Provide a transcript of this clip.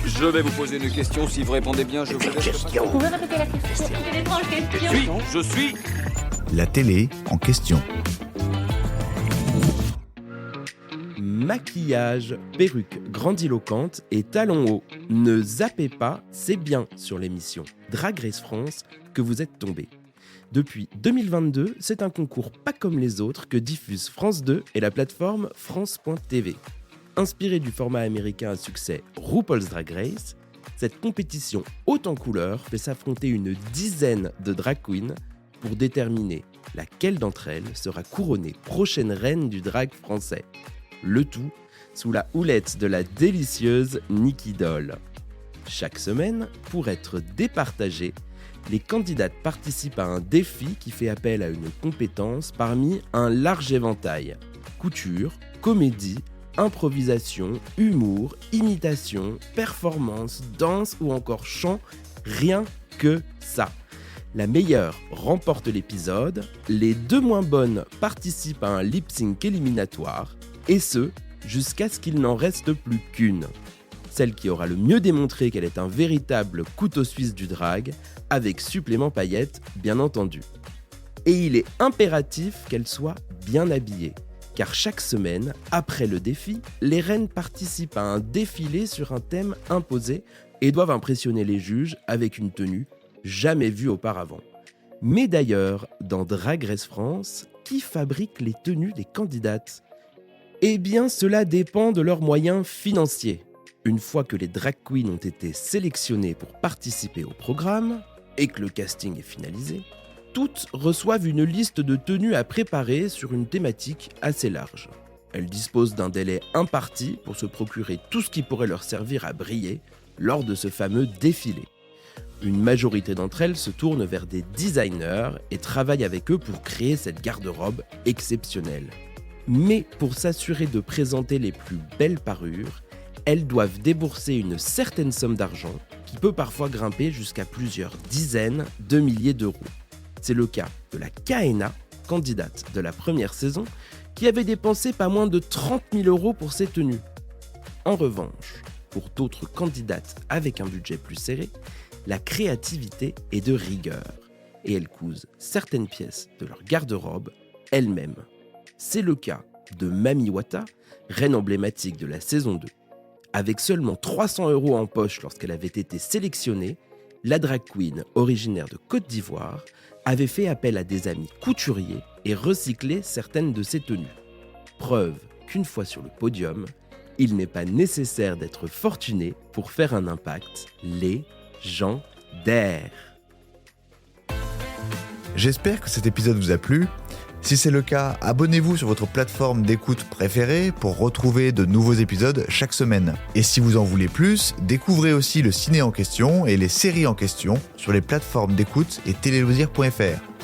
Je vais vous poser une question. Si vous répondez bien, je vous laisse. Vous pouvez répéter la question? C'est une étrange question. Je suis. La télé en question. Maquillage, perruque grandiloquente et talons hauts. Ne zappez pas, c'est bien sur l'émission Drag Race France que vous êtes tombés. Depuis 2022, c'est un concours pas comme les autres que diffuse France 2 et la plateforme France.tv. Inspiré du format américain à succès RuPaul's Drag Race, cette compétition haute en couleurs fait s'affronter une dizaine de drag queens pour déterminer laquelle d'entre elles sera couronnée prochaine reine du drag français. Le tout sous la houlette de la délicieuse Nikki Doll. Chaque semaine, pour être départagées, les candidates participent à un défi qui fait appel à une compétence parmi un large éventail. Couture, comédie, improvisation, humour, imitation, performance, danse ou encore chant, rien que ça. La meilleure remporte l'épisode, les deux moins bonnes participent à un lip-sync éliminatoire, et ce, jusqu'à ce qu'il n'en reste plus qu'une. Celle qui aura le mieux démontré qu'elle est un véritable couteau suisse du drag, avec supplément paillettes, bien entendu. Et il est impératif qu'elle soit bien habillée, car chaque semaine, après le défi, les reines participent à un défilé sur un thème imposé et doivent impressionner les juges avec une tenue jamais vue auparavant. Mais d'ailleurs, dans Drag Race France, qui fabrique les tenues des candidates ? Eh bien, cela dépend de leurs moyens financiers. Une fois que les drag queens ont été sélectionnées pour participer au programme et que le casting est finalisé, toutes reçoivent une liste de tenues à préparer sur une thématique assez large. Elles disposent d'un délai imparti pour se procurer tout ce qui pourrait leur servir à briller lors de ce fameux défilé. Une majorité d'entre elles se tournent vers des designers et travaillent avec eux pour créer cette garde-robe exceptionnelle. Mais pour s'assurer de présenter les plus belles parures, elles doivent débourser une certaine somme d'argent qui peut parfois grimper jusqu'à plusieurs dizaines de milliers d'euros. C'est le cas de la Kaena, candidate de la première saison, qui avait dépensé pas moins de 30 000 euros pour ses tenues. En revanche, pour d'autres candidates avec un budget plus serré, la créativité est de rigueur et elles cousent certaines pièces de leur garde-robe elles-mêmes. C'est le cas de Mami Wata, reine emblématique de la saison 2. Avec seulement 300 euros en poche lorsqu'elle avait été sélectionnée, la drag queen, originaire de Côte d'Ivoire, avait fait appel à des amis couturiers et recyclé certaines de ses tenues. Preuve qu'une fois sur le podium, il n'est pas nécessaire d'être fortuné pour faire un impact légendaire. J'espère que cet épisode vous a plu. Si c'est le cas, abonnez-vous sur votre plateforme d'écoute préférée pour retrouver de nouveaux épisodes chaque semaine. Et si vous en voulez plus, découvrez aussi le ciné en question et les séries en question sur les plateformes d'écoute et téléloisirs.fr.